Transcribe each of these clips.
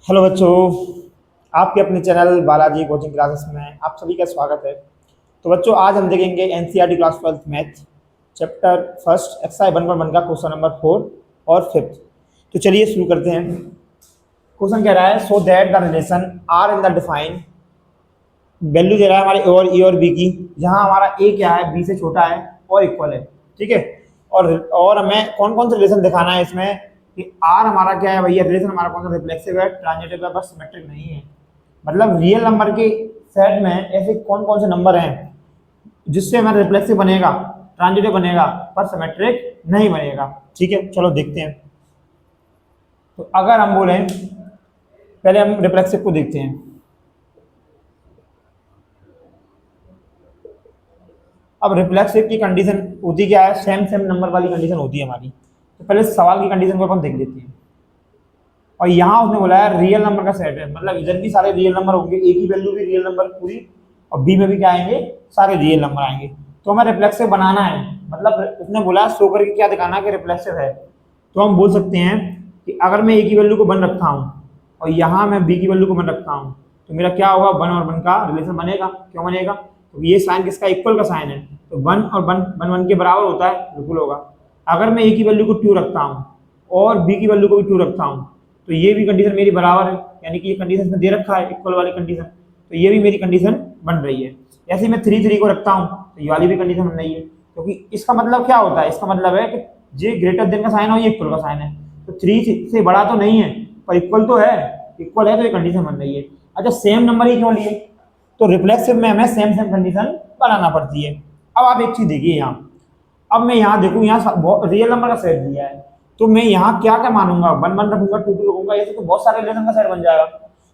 Hello बच्चों, आपके अपने चैनल बालाजी कोचिंग क्लासेस में आप सभी का स्वागत है। तो बच्चों, आज हम देखेंगे NCERT class 12th math chapter first exercise 1.1 का क्वेश्चन नंबर 4 और 5। तो चलिए शुरू करते हैं। क्वेश्चन कह रहा है so that the relation R in the define value दे रहा है हमारे ए और बी की, जहाँ हमारा ए क्या है बी से छोटा है और इक्वल है। ठीक है। और हमें कौन कौन सा रिलेशन दिखाना है इसमें कि आर हमारा क्या है भैया, रिलेशन हमारा कौन सा रिफ्लेक्सिव है, ट्रांजिटिव है, बस सिमेट्रिक नहीं है। मतलब रियल नंबर के सेट में ऐसे कौन कौन से नंबर हैं जिससे हमारा रिफ्लेक्सिव बनेगा, ट्रांजिटिव बनेगा, पर सिमेट्रिक नहीं बनेगा। ठीक है, चलो देखते हैं। तो अगर हम बोलें, पहले हम रिफ्लेक्सिव को देखते हैं। अब रिफ्लेक्सिव की कंडीशन होती क्या है, सेम सेम नंबर वाली कंडीशन होती है हमारी। तो पहले सवाल की कंडीशन को अपन देख लेते हैं। और यहाँ उसने बोला है रियल नंबर का सेट है, मतलब इधर भी सारे रियल नंबर होंगे, ए की वैल्यू भी रियल नंबर पूरी, और बी में भी क्या आएंगे, सारे रियल नंबर आएंगे। तो हमें रिफ्लेक्सिव बनाना है, मतलब उसने बोला शो करके क्या दिखाना कि रिफ्लेक्सिव है। तो हम बोल सकते हैं कि अगर मैं ए की वैल्यू को 1 रखता हूँ और यहाँ मैं बी की वैल्यू को 1 रखता हूँ, तो मेरा क्या होगा, 1 और 1 का रिलेशन बनेगा। क्यों बनेगा? तो ये साइन किसका, इक्वल का साइन है, तो 1 और 1 के बराबर होता है, बिल्कुल होगा। अगर मैं ए की वैल्यू को 2 रखता हूँ और बी की वैल्यू को भी 2 रखता हूँ, तो ये भी कंडीशन मेरी बराबर है, यानी कि ये कंडीशन में दे रखा है इक्वल वाली कंडीशन, तो ये भी मेरी कंडीशन बन रही है। ऐसे ही मैं 3 को रखता हूँ तो ये वाली भी कंडीशन बन रही है, क्योंकि इसका मतलब क्या होता है, इसका मतलब है कि जे ग्रेटर देन का साइन हो, ये इक्वल का साइन है। तो 3 से बड़ा तो नहीं है पर इक्वल तो है, इक्वल है तो ये कंडीशन बन रही है। अच्छा, सेम नंबर ही क्यों लिए? तो रिफ्लेक्सिव में हमें सेम सेम कंडीशन बनाना पड़ती है। अब आप एक चीज देखिए यहाँ, अब मैं यहाँ देखूँ, यहाँ रियल नंबर का सेट दिया है, तो मैं यहाँ क्या क्या मानूंगा, 1 रखूंगा, 2 रखूंगा, ऐसे तो बहुत सारे रिलेशन का सेट बन जाएगा।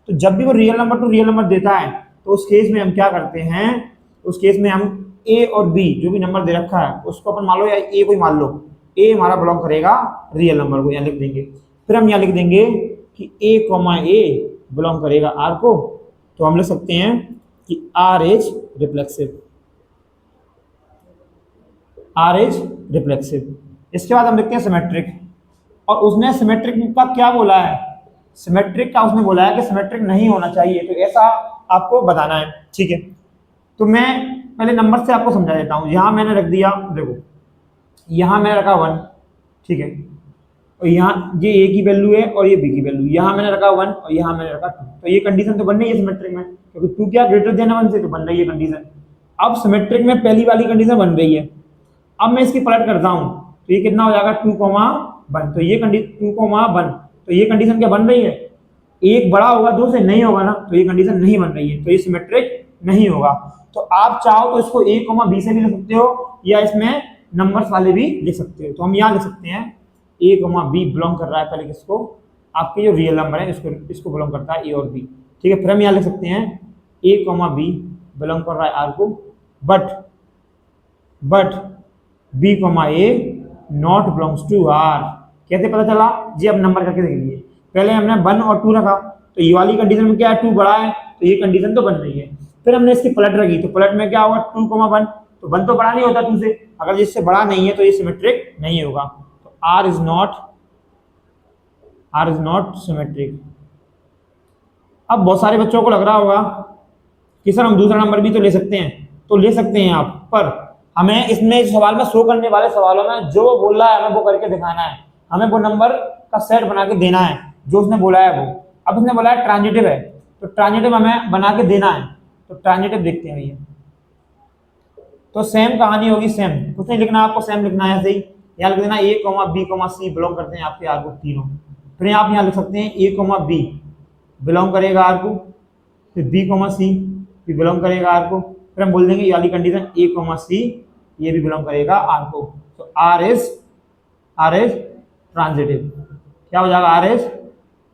तो जब भी वो real number two real number देता है, तो उस केस में हम क्या करते हैं, उस केस में हम ए और बी जो भी नंबर दे रखा है उसको अपन मान लो, या ए को ही मान लो, ए हमारा बिलोंग करेगा रियल नंबर को, यहाँ लिख देंगे। फिर हम यहाँ लिख देंगे कि ए कॉमा ए बिलोंग करेगा आर को। तो हम लिख सकते हैं कि R is reflexive, R is reflexive. इसके बाद हम देखते हैं सिमेट्रिक, और उसने सिमेट्रिक का क्या बोला है, सिमेट्रिक का उसने बोला है कि सिमेट्रिक नहीं होना चाहिए, तो ऐसा आपको बताना है। ठीक है, तो मैं पहले नंबर से आपको समझा देता हूँ। यहाँ मैंने रख दिया, देखो यहाँ मैंने रखा 1, ठीक है, और यहाँ ये ए की वैल्यू है और ये बी की वैल्यू, यहाँ मैंने रखा 1 और यहाँ मैंने रखा 2, तो ये कंडीशन तो बन रही है सिमेट्रिक में, क्योंकि 2 क्या ग्रेटर देन 1 से, तो बन रही है कंडीशन। अब सिमेट्रिक में पहली वाली कंडीशन बन रही है। अब मैं इसकी पलट करता हूँ तो ये कितना हो जाएगा, 2,1, तो ये कंडीशन 2,1, तो ये कंडीशन क्या बन रही है, एक बड़ा होगा 2 से, नहीं होगा ना, तो ये कंडीशन नहीं बन रही है, तो ये सिमेट्रिक नहीं होगा। तो आप चाहो तो इसको ए कॉमा बी से भी लिख सकते हो, या इसमें नंबर्स वाले भी लिख सकते हो। तो हम यहाँ लिख सकते हैं ए कॉमा बी बिलोंग कर रहा है पहले किसको, आपके जो रियल नंबर है इसको बिलोंग करता है ए और बी। ठीक है, फिर हम यहाँ लिख सकते हैं ए कॉमा बी बिलोंग कर रहा है आर को, but b comma a not belongs to R. कैसे पता चला जी? अब नंबर करके देख लीजिए, पहले हमने 1 और 2 रखा, तो ये वाली कंडीशन में क्या है, 2 बड़ा है, तो ये कंडीशन तो बन रही है। फिर हमने इसकी पलट रखी, तो पलट में क्या होगा, 2,1, तो 1 तो बड़ा नहीं होता 2 से, अगर इससे बड़ा नहीं है तो ये सिमेट्रिक नहीं होगा। तो आर इज नॉट सिमेट्रिक। अब बहुत सारे बच्चों को लग रहा होगा कि सर हम दूसरा नंबर भी तो ले सकते हैं, तो ले सकते हैं आप, पर हमें इसमें सवाल में शो करने वाले सवालों में जो वो बोल रहा है हमें वो करके दिखाना है, हमें वो नंबर का सेट बना के देना है जो उसने बोला है वो। अब उसने बोला है ट्रांजिटिव है, तो ट्रांजिटिव हमें बना के देना है। तो ट्रांजिटिव देखते हैं भैया, तो सेम कहानी होगी, सेम कुछ नहीं लिखना, आपको सेम लिखना है, ऐसे ही यहाँ लिख देना ए कॉमा बी कॉमा सी बिलोंग करते हैं आपके आर को तीनों। फिर आप यहाँ लिख सकते हैं ए कॉमा बी बिलोंग करेगा आर को, फिर बी कॉमा सी भी बिलोंग करेगा आर को, फिर हम बोल देंगे ये वाली कंडीशन ए कॉमा सी ये भी बिलोंग करेगा आर को। तो आर इज ट्रांजिटिव। क्या हो जाएगा, आर इज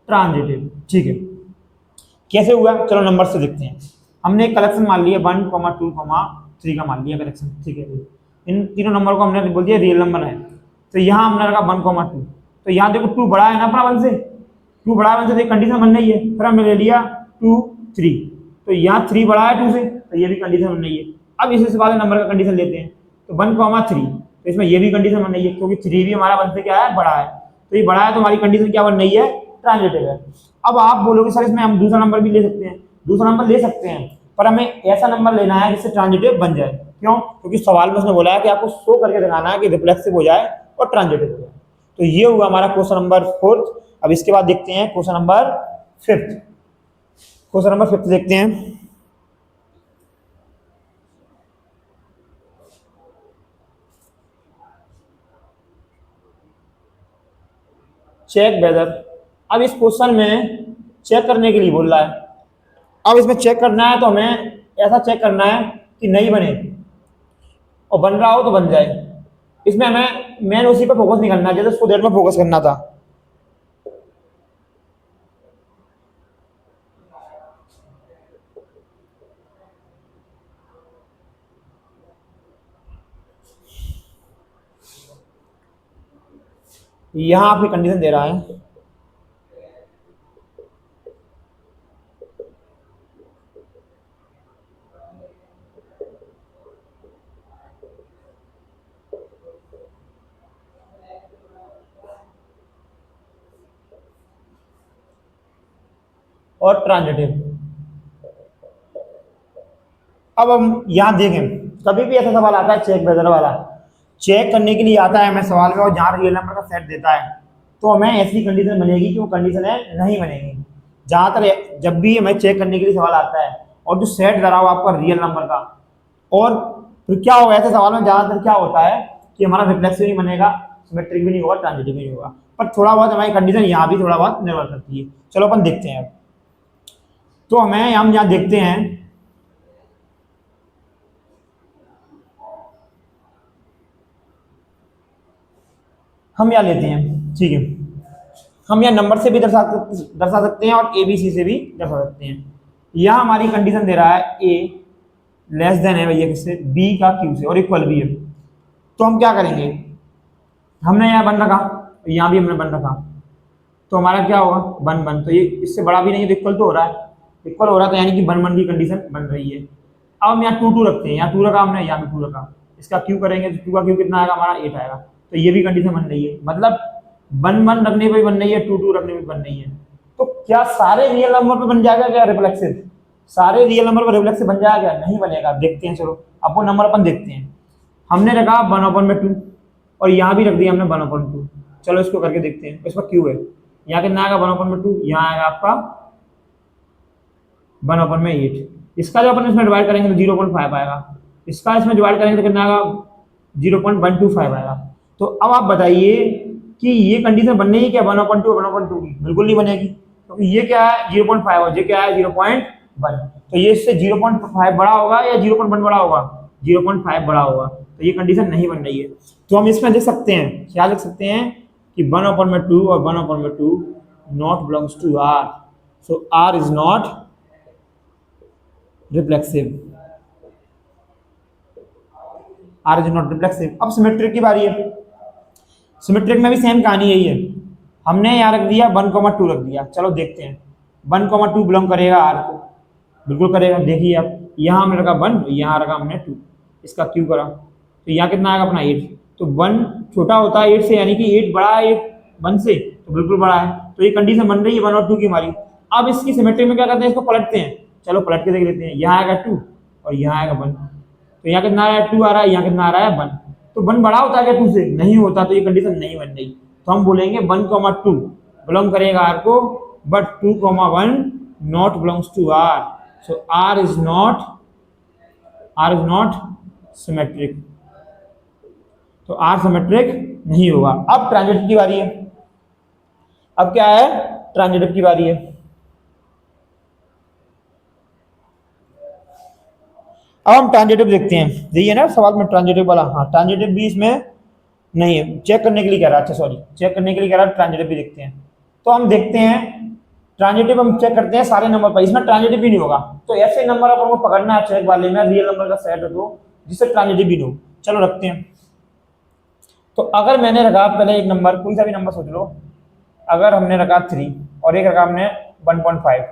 ट्रांजिटिव। ठीक है, कैसे हुआ, चलो नंबर से देखते हैं। हमने एक कलेक्शन मान लिया 1, 2, 3 का मान लिया कलेक्शन। ठीक है, इन तीनों नंबर को हमने बोल दिया रियल नंबर है। तो यहाँ हमने रखा 1, 2, तो यहाँ देखो 2 बड़ा है ना अपना 1 से, 2 बड़ा है 1 से, तो कंडीशन बन रही है। फिर हमने ले लिया 2, 3, तो यहाँ 3 बड़ा है 2 से, तो ये भी कंडीशन बन रही है। अब इसी से वाले नंबर का कंडीशन लेते हैं, तो 1, 3, तो इसमें ये भी कंडीशन बन रही है, क्योंकि 3 भी हमारा 1 से क्या है, बड़ा है, तो ये बड़ा है, तो हमारी कंडीशन क्या बन रही है, ट्रांजिटिव है। अब आप बोलोगे सर इसमें हम दूसरा नंबर भी ले सकते हैं, दूसरा नंबर ले सकते हैं, पर हमें ऐसा नंबर लेना है जिससे ट्रांजिटिव बन जाए। क्यों? क्योंकि सवाल में उसने बोला है कि आपको शो करके दिखाना है कि रिफ्लेक्सिव हो जाए और ट्रांजिटिव हो जाए। तो ये हुआ हमारा क्वेश्चन नंबर 4। अब इसके बाद देखते हैं क्वेश्चन नंबर 5। क्वेश्चन नंबर 5 देखते हैं। Check whether. अब इस क्वेश्चन में चेक करने के लिए बोल रहा है। अब इसमें चेक करना है तो हमें ऐसा चेक करना है कि नहीं बने और बन रहा हो तो बन जाए। इसमें हमें मेन उसी पर फोकस नहीं करना है, जैसे उसको देर में फोकस करना था। यहां आपकी कंडीशन दे रहा है और ट्रांजिटिव। अब हम यहां देखें, कभी भी ऐसा सवाल आता है चेक वेदर वाला, चेक करने के लिए आता है हमें सवाल में और जहां रियल नंबर का सेट देता है तो हमें ऐसी कंडीशन बनेगी कि वो कंडीशन है नहीं बनेगी। जहां तक जब भी हमें चेक करने के लिए सवाल आता है और जो सेट दे रहा हो आपका रियल नंबर का, और फिर क्या होगा ऐसे सवाल में ज्यादातर क्या होता है कि हमारा रिफ्लेक्सिव नहीं बनेगा, सिमेट्रिक भी नहीं होगा, ट्रांजिटिव भी नहीं होगा, पर थोड़ा बहुत हमारी कंडीशन यहाँ भी थोड़ा बहुत निर्भर करती है। चलो अपन देखते हैं। अब तो हमें हम यहाँ देखते हैं हम यहाँ लेते हैं, ठीक है, हम यहाँ नंबर से भी दर्शा सकते हैं और ABC से भी दर्शा सकते हैं। यहाँ हमारी कंडीशन दे रहा है A लेस देन है भैया किससे, B का Q से और इक्वल भी है। तो हम क्या करेंगे, हमने यहाँ बन रखा, यहाँ भी हमने बन रखा, तो हमारा क्या होगा 1 1। तो ये इससे बड़ा भी नहीं है तो इक्वल तो हो रहा है, इक्वल हो रहा है तो यानी कि 1 1 की कंडीशन बन रही है। अब हम यहाँ 2 2 रखते हैं, यहाँ 2 रखा हमने, यहाँ भी 2 रखा, इसका Q करेंगे तो 2 का Q कितना आएगा हमारा 8 आएगा। तो ये भी कंडीशन बन रही है, मतलब 1 1 रखने पे भी बन रही है, 2 2 रखने पे भी बन रही है। तो क्या सारे रियल नंबर पे बन जाएगा क्या रिफ्लेक्सिव? सारे रियल नंबर पर रिफ्लेक्सिव बन जाएगा? नहीं बनेगा। देखते हैं, चलो अब वो नंबर अपन देखते हैं। हमने रखा 1/2 और यहाँ भी रख दिया हमने 1/2। चलो इसको करके देखते हैं, इसका Q है, यहाँ कितना आएगा 1/2, यहाँ आएगा आपका 1/8। इसका जो अपन इसमें डिवाइड करेंगे तो 0.5 आएगा, इसका इसमें डिवाइड करेंगे तो कितना आएगा 0.125 आएगा। तो अब आप बताइए कि ये कंडीशन बन रही है क्या 1/2 की? बिल्कुल नहीं बनेगी, क्योंकि ये क्या है 0.5 और ये क्या है 0.1। तो ये इससे 0.5 बड़ा होगा या 0.1 बड़ा होगा? 0.5 बड़ा होगा, तो ये कंडीशन नहीं बन रही है। तो हम इसमें देख सकते हैं, क्या देख सकते हैं कि 1/2 और 1/2 not belongs to R, so R is not reflexive, R is not reflexive. अब सिमेट्रिक की बारी है। सिमेट्रिक में भी सेम कहानी यही है, हमने यहाँ रख दिया 1,2 रख दिया। चलो देखते हैं 1,2 बिलोंग करेगा R को, बिल्कुल करेगा। देखिए आप, यहाँ हमने रखा 1, यहाँ रखा हमने 2, इसका Q करा तो यहाँ कितना आएगा अपना 8। तो 1 छोटा होता है 8 से, यानी कि 8 बड़ा है 1 से, तो बिल्कुल बड़ा है। तो ये कंडीशन बन रही है 1 और 2 की हमारी। अब इसकी सिमेट्रिक में क्या करते हैं, इसको पलटते हैं। चलो पलट के देख लेते हैं, यहाँ आएगा 2 और यहाँ आएगा 1। तो यहाँ कितना आ रहा है 2 आ रहा है, यहाँ कितना आ रहा है 1। तो 1 बड़ा होता है क्या 2 से? नहीं होता, तो ये कंडीशन नहीं बन रही। तो हम बोलेंगे 1,2 बिलोंग करेगा R को, but 2,1 not belongs to R, so R is not symmetric. तो R सिमेट्रिक नहीं होगा। अब ट्रांजिटिव की बारी है। अब क्या है, ट्रांजिटिव की बारी है। अब हम ट्रांजिटिव देखते हैं, यही है ना सवाल में ट्रांजिटिव वाला। हाँ, ट्रांजिटिव भी इसमें नहीं है, चेक करने के लिए कह रहा है। अच्छा सॉरी, चेक करने के लिए कह रहा है, ट्रांजिटिव भी देखते हैं। तो हम देखते हैं ट्रांजिटिव, हम चेक करते हैं सारे नंबर पर, इसमें ट्रांजिटिव भी नहीं होगा। तो ऐसे नंबर अपन को पकड़ना है चेक वाले में, रियल नंबर का सेट है तो जिससे ट्रांजिटिव भी नहीं हो। चलो रखते हैं। तो अगर मैंने रखा पहले एक नंबर, कोई सा भी नंबर सोच लो, अगर हमने रखा 3 और एक रखा हमने 1.5,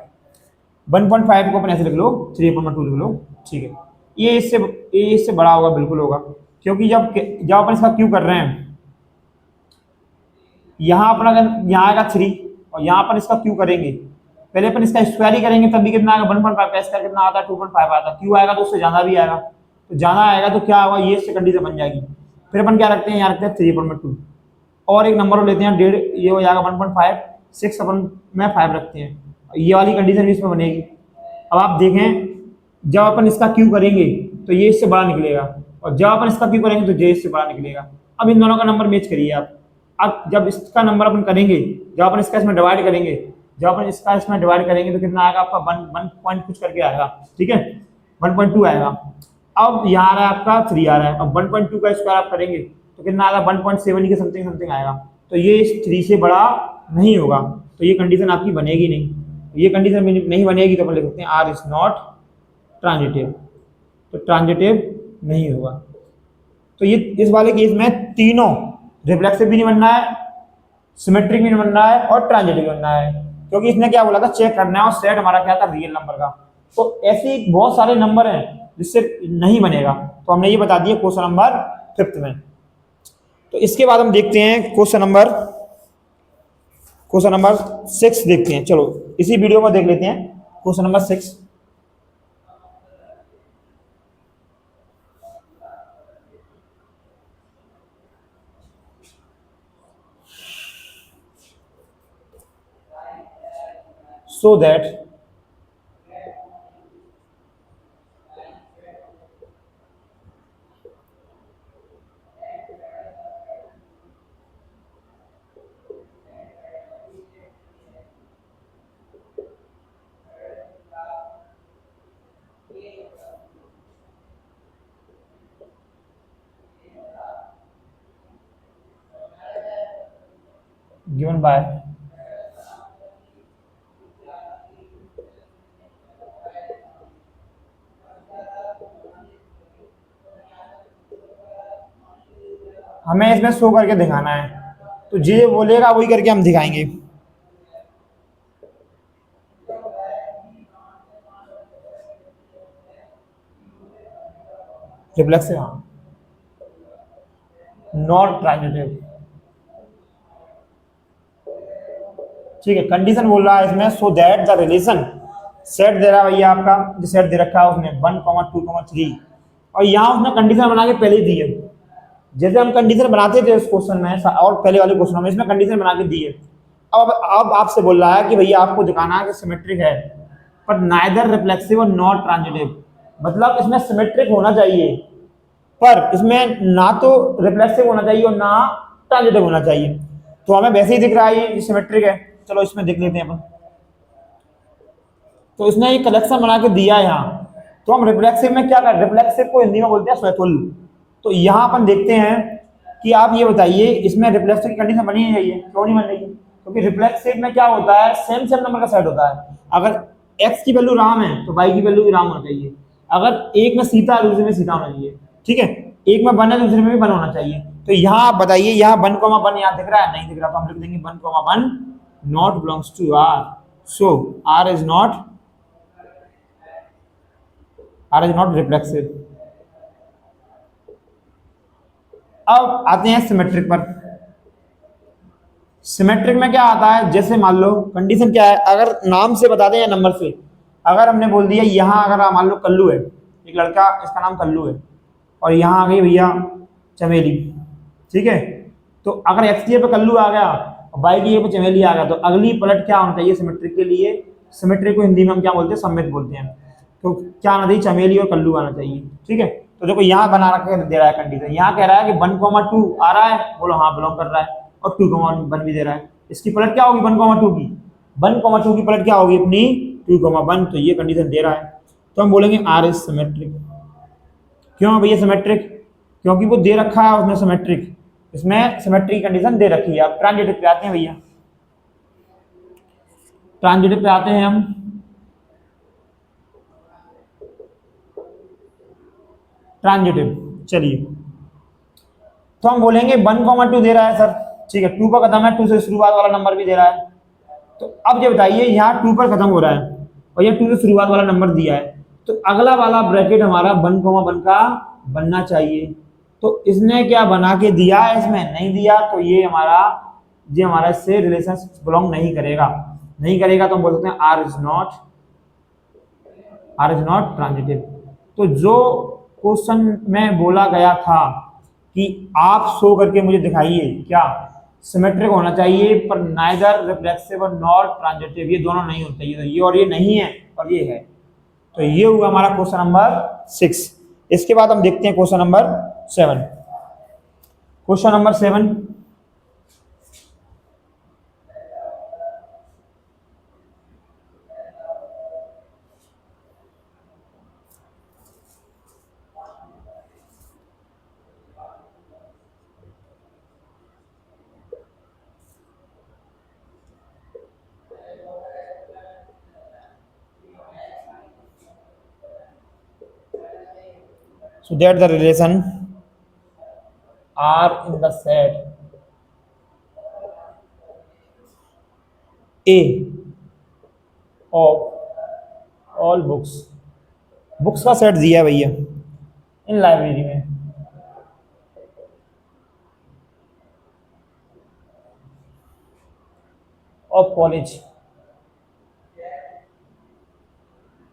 1.5 को अपन ऐसे लिख लो, 3/2 लिख लो, ठीक है। ये इससे बड़ा होगा, बिल्कुल होगा, क्योंकि जब अपन इसका Q कर रहे हैं, यहाँ अपना यहाँ आएगा 3 और यहाँ पर इसका क्यू करेंगे, पहले अपन इसका स्क्वायर ही करेंगे तब भी कितना आएगा 1.5 का स्क्वायर कितना आता है 2.5 आता है, क्यू आएगा तो उससे ज्यादा भी आएगा, तो ज्यादा आएगा तो क्या होगा ये इससे कंडीशन बन जाएगी। फिर अपन क्या रखते हैं यहाँ रखते हैं 3/2 और एक नंबर लेते हैं 1.5 ये हो जाएगा 1.5 6 अपन में 5 रखते हैं, ये वाली कंडीशन भी इसमें बनेगी। अब आप देखें जब अपन इसका क्यू करेंगे तो ये इससे बड़ा निकलेगा और जब अपन इसका क्यू करेंगे तो ये इससे बड़ा निकलेगा। अब इन दोनों का नंबर मैच करिए आप। अब जब इसका नंबर अपन करेंगे जब अपन इसका इसमें डिवाइड करेंगे जब अपन इसका इसमें डिवाइड करेंगे तो कितना आएगा आपका 1 पॉइंट कुछ करके आएगा, ठीक है 1.2 आएगा। अब यहाँ आ रहा है आपका 3 आ रहा है, अब 1.2 का स्क्वायर आप करेंगे तो कितना आएगा 1.7 के समथिंग समथिंग आएगा, तो ये इस 3 से बड़ा नहीं होगा, तो ये कंडीशन आपकी बनेगी नहीं। ये कंडीशन नहीं बनेगी तो अपन लिख सकते हैं आर इज नॉट ट्रांजिटिव, तो ट्रांजिटिव नहीं होगा। तो ये इस वाले केस में तीनों रिफ्लेक्सिव भी नहीं बनना है, सिमेट्रिक भी नहीं बनना है और ट्रांजिटिव भी बनना है, क्योंकि इसने क्या बोला था चेक करना है और सेट हमारा क्या था रियल नंबर का। तो ऐसे बहुत सारे नंबर हैं जिससे नहीं बनेगा, तो हमने ये बता दिया क्वेश्चन नंबर 5 में। तो इसके बाद हम देखते हैं क्वेश्चन नंबर 6 देखते हैं। चलो इसी वीडियो में देख लेते हैं question number 6। so that given by हमें इसमें शो करके दिखाना है, तो जे बोलेगा वही करके हम दिखाएंगे। रिफ्लेक्सिव हाँ, नॉट ट्रांजिटिव, ठीक है। कंडीशन बोल रहा है इसमें so that the relation set दे रहा है भैया आपका, जो सेट दे रखा है उसने 1, 2, 3 और यहाँ उसने कंडीशन बना के पहले ही दी है, जैसे हम कंडीशन बनाते थे उस क्वेश्चन में और पहले वाले क्वेश्चन में इसमें कंडीशन बना के दी है। अब आपसे बोल रहा है कि भैया आपको दिखाना है कि सिमेट्रिक है पर नाइदर रिफ्लेक्सिव और नॉट ट्रांजिटिव, मतलब इसमें सिमेट्रिक होना चाहिए पर इसमें ना तो रिफ्लेक्सिव होना चाहिए और ना ट्रांजिटिव होना चाहिए। तो हमें वैसे ही दिख रहा है ये सिमेट्रिक है, चलो इसमें देख लेते हैं अपन। तो इसने ये कलेक्शन बना के दिया है यहाँ, तो हम रिफ्लेक्सिव में क्या कर, रिफ्लेक्सिव को हिंदी में बोलते हैं स्वतुल्य। तो यहाँ अपन देखते हैं कि आप ये बताइए इसमें रिफ्लेक्सिव की कंडीशन बनी नहीं चाहिए, क्यों नहीं बन रही है? क्योंकि रिफ्लेक्सिव में क्या होता है सेम नंबर का सेट होता है। अगर x की वैल्यू राम है तो y की वैल्यू भी राम होना चाहिए, अगर एक में सीता है दूसरे में सीता होना चाहिए, ठीक है, एक में 1 है दूसरे में भी 1 होना चाहिए। तो यहाँ आप बताइए यहाँ 1, 1 यहाँ दिख रहा है, नहीं दिख रहा, तो हम लिख देंगे 1, 1 not belongs to R, so R is not reflexive. अब आते हैं सिमेट्रिक पर। सिमेट्रिक में क्या आता है, जैसे मान लो कंडीशन क्या है, अगर नाम से बता दें या नंबर से, अगर हमने बोल दिया यहाँ अगर मान लो कल्लू है, एक लड़का इसका नाम कल्लू है और यहाँ आ गई भैया चमेली, ठीक है, तो अगर एक्स की पे कल्लू आ गया और वाई की पे चमेली आ गया तो अगली पलट क्या होना चाहिए सिमेट्रिक के लिए, सिमेट्रिक को हिंदी में हम क्या बोलते हैं सम्मित बोलते हैं, तो क्या आना चाहिए चमेली और कल्लू आना चाहिए, ठीक है। तो देखो यहाँ बना रखा दे रहा है कंडीशन, यहाँ कह रहा है कि 1, 2 आ रहा है, बोलो हाँ बिलोंग कर रहा है, और 2, 1 भी दे रहा है, इसकी पलट क्या होगी 1, 2 की 1, 2 की पलट क्या होगी अपनी 2, 1, तो ये कंडीशन दे रहा है, तो हम बोलेंगे आर इज सिमेट्रिक। क्यों भैया सिमेट्रिक, क्योंकि वो दे रखा है उसमें सिमेट्रिक, इसमें सिमेट्रिक कंडीशन दे रखी है। अब ट्रांजिटिव पे आते हैं भैया, ट्रांजिटिव पे आते हैं हम। ट्रांजिटिव चलिए, तो हम बोलेंगे 1, 2 दे रहा है सर, ठीक है, 2 पर खत्म है, 2 से शुरुआत वाला नंबर भी दे रहा है, तो अब ये बताइए यहाँ 2 पर खत्म हो रहा है और ये 2 से शुरुआत वाला नंबर दिया है, तो अगला वाला ब्रैकेट हमारा 1, 1 का बनना चाहिए, तो इसने क्या बना के दिया है, इसमें नहीं दिया, तो ये हमारा ये हमारा इससे रिलेशन बिलोंग नहीं करेगा। नहीं करेगा तो हम बोल सकते हैं आर इज नॉट ट्रांजिटिव। तो जो क्वेश्चन में बोला गया था कि आप शो करके मुझे दिखाइए क्या सिमेट्रिक होना चाहिए पर नाइदर रिफ्लेक्सिव और नॉट ट्रांजिटिव, ये दोनों नहीं होते, ये और ये नहीं है और ये है। तो ये हुआ हमारा क्वेश्चन नंबर 6। इसके बाद हम देखते हैं question number 7। Question number 7, so that the relation are in the set A of all books का सेट दिया है भैया इन लाइब्रेरी में। ऑफ कॉलेज,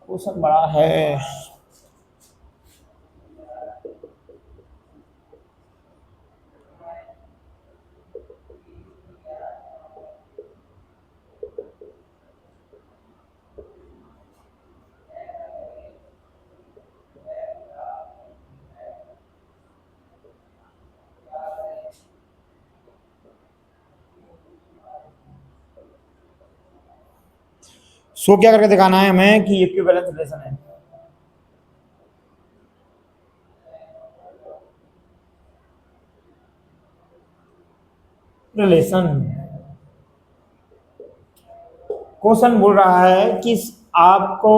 क्वेश्चन बड़ा है। सो क्या करके दिखाना है हमें कि इक्विवेलेंस रिलेशन है। रिलेशन क्वेश्चन बोल रहा है कि आपको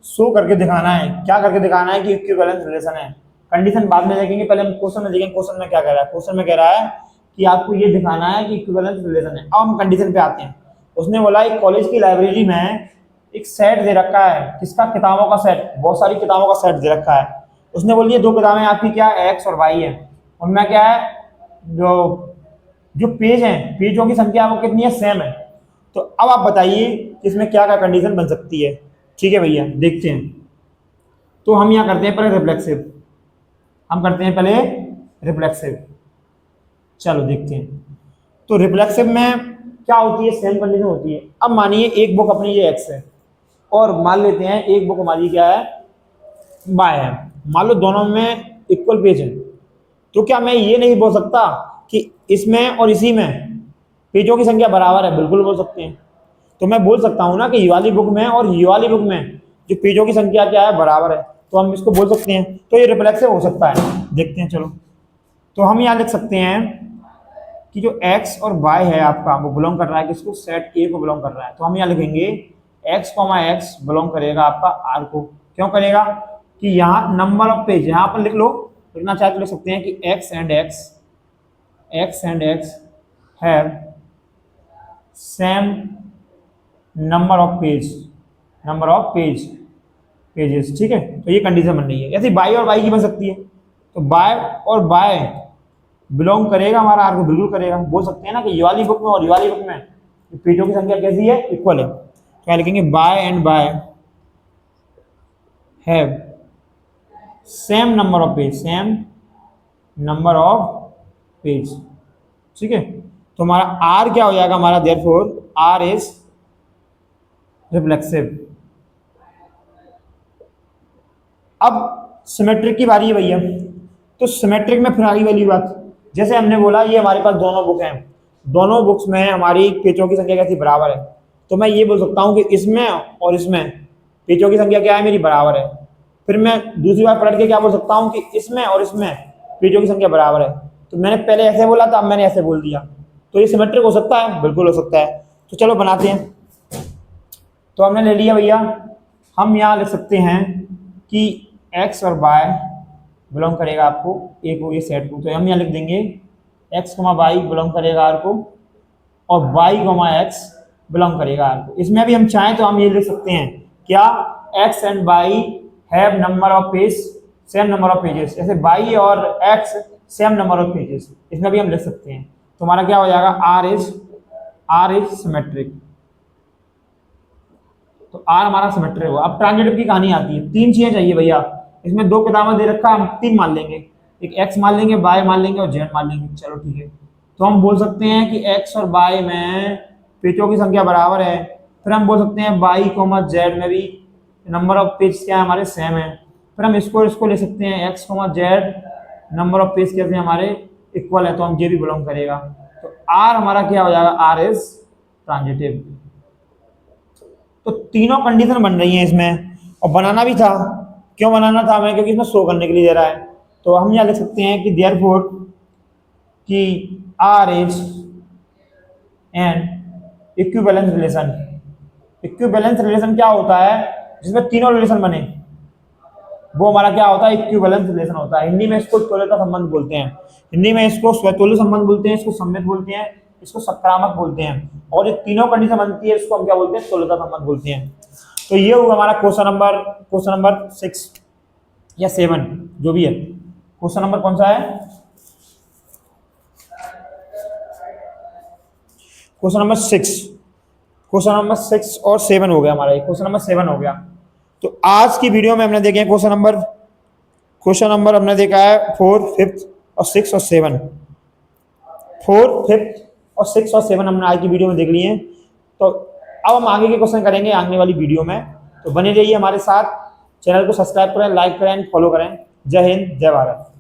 शो करके दिखाना है, क्या करके दिखाना है कि इक्विवेलेंस रिलेशन है। कंडीशन बाद में देखेंगे, पहले हम क्वेश्चन में देखेंगे क्वेश्चन में क्या कह रहा है। क्वेश्चन में कह रहा है कि आपको ये दिखाना है कि इक्विवेलेंस रिलेशन है। अब हम कंडीशन पे आते हैं। उसने बोला एक कॉलेज की लाइब्रेरी में एक सेट दे रखा है, किसका, किताबों का सेट, बहुत सारी किताबों का सेट दे रखा है। उसने बोली ये दो किताबें आपकी क्या एक्स और वाई है, उनमें क्या है जो जो पेज हैं, पेजों की संख्या वो कितनी है, सेम है। तो अब आप बताइए कि इसमें क्या क्या कंडीशन बन सकती है। ठीक है भैया, देखते हैं। तो हम यहाँ करते हैं पहले रिफ्लेक्सिव, हम करते हैं पहले रिफ्लेक्सिव। चलो देखते हैं। तो रिफ्लेक्सिव में क्या होती है, सेम कंडीशन होती है। अब मानिए एक बुक अपनी ये एक्स है और मान लेते हैं एक बुक हमारी क्या है, बाय है। मान लो दोनों में इक्वल पेज है, तो क्या मैं ये नहीं बोल सकता कि इसमें और इसी में पेजों की संख्या बराबर है? बिल्कुल बोल सकते हैं। तो मैं बोल सकता हूं ना कि ये वाली बुक में और ये वाली बुक में जो पेजों की संख्या क्या है, बराबर है। तो हम इसको बोल सकते हैं। तो ये रिफ्लेक्सिव हो सकता है। देखते हैं चलो। तो हम यहाँ लिख सकते हैं कि जो x और y है आपका, वो बिलोंग कर रहा है किसको, सेट A को बिलोंग कर रहा है। तो हम यहाँ लिखेंगे x, बिलोंग करेगा आपका R को। क्यों करेगा कि यहाँ नंबर ऑफ पेज, यहाँ पर लिख लो, लिखना चाहे तो लिख सकते हैं कि x and x have same number of pages. ठीक है, तो ये कंडीशन बन रही है। ऐसे बाय और बाय की बन सकती है। तो बाय और बाय बिलोंग करेगा हमारा आर को, बिल्कुल करेगा। बोल सकते हैं ना कि ये वाली बुक में और ये वाली बुक में पेजों की संख्या कैसी है, इक्वल है। तो क्या लिखेंगे, by and by have same number of page. ठीक है, तो हमारा आर क्या हो जाएगा, हमारा देयरफॉर आर इज रिफ्लेक्सिव। अब सिमेट्रिक की बारी है भैया। तो सिमेट्रिक में फिर आगे वाली बात, जैसे हमने बोला ये हमारे पास दोनों बुक हैं, दोनों बुक्स में हमारी पेजों की संख्या कैसी, बराबर है। तो मैं ये बोल सकता हूँ कि इसमें और इसमें पेजों की संख्या क्या है, मेरी बराबर है। फिर मैं दूसरी बार पलट के क्या बोल सकता हूँ कि इसमें और इसमें पेजों की संख्या बराबर है। तो मैंने पहले ऐसे बोला था, अब मैंने ऐसे बोल दिया। तो ये सिमेट्रिक हो सकता है, बिल्कुल हो सकता है। तो चलो बनाते हैं। तो हमने ले लिया भैया, हम यहाँ लिख सकते हैं कि x और y बिलोंग करेगा आपको ए को, ये सेट को। तो हम यहाँ लिख देंगे x, y बिलोंग करेगा आर को और y, x बिलोंग करेगा आर को। इसमें भी हम चाहें तो हम ये लिख सकते हैं क्या, x and y have number of page, same number of pages. जैसे y और x same number of pages, इसमें भी हम लिख सकते हैं। तो हमारा क्या हो जाएगा, r is R is symmetric, तो आर हमारा सिमेट्रिक हुआ। अब ट्रांजिटिव की कहानी आती है, तीन चीजें चाहिए भैया, इसमें दो किताबें दे रखा है, हम तीन मान लेंगे, एक एक्स मान लेंगे, वाई मान लेंगे और जेड मान लेंगे। चलो ठीक है, तो हम बोल सकते हैं कि एक्स और वाई में पेजों की संख्या बराबर है। फिर हम बोल सकते हैं वाई कोमा जेड में भी नंबर ऑफ पेज क्या है हमारे सेम है। फिर हम इसको ले सकते हैं x comma z number of page कैसे हमारे इक्वल है, तो हम ये भी बिलोंग करेगा। तो आर हमारा क्या हो जाएगा, आर इज ट्रांजिटिव। तो तीनों कंडीशन बन रही हैं इसमें, और बनाना भी था। क्यों बनाना था हमें, क्योंकि इसमें शो करने के लिए दे रहा है। तो हम यहाँ लिख सकते हैं कि देयरफॉर कि R is an equivalence relation. Equivalence relation क्या होता है, जिसमें तीनों रिलेशन बने, वो हमारा क्या होता है, इक्विवेलेंस रिलेशन होता है। हिंदी में इसको तुल्यता संबंध बोलते हैं, हिंदी में इसको स्वतुल्य संबंध बोलते हैं, इसको सम्मित बोलते हैं, इसको सकारात्मक बोलते हैं। और ये तीनों कंडीशन बनती है, इसको हम क्या बोलते हैं, तुल्यता संबंध बोलते हैं। तो ये हुआ हमारा क्वेश्चन नंबर 6 या 7 जो भी है। क्वेश्चन नंबर कौन सा है, क्वेश्चन नंबर 6, क्वेश्चन नंबर 6 और 7 हो गया हमारा, ये क्वेश्चन नंबर 7 हो गया। तो आज की वीडियो में हमने देखे क्वेश्चन नंबर हमने देखा है 4, 5 और 6 और 7। 4, 5 और 6 और 7 हमने आज की वीडियो में देख लिए हैं। तो अब हम आगे के क्वेश्चन करेंगे आने वाली वीडियो में, तो बने रहिए हमारे साथ। चैनल को सब्सक्राइब करें, लाइक करें, फॉलो करें। जय हिंद, जय भारत।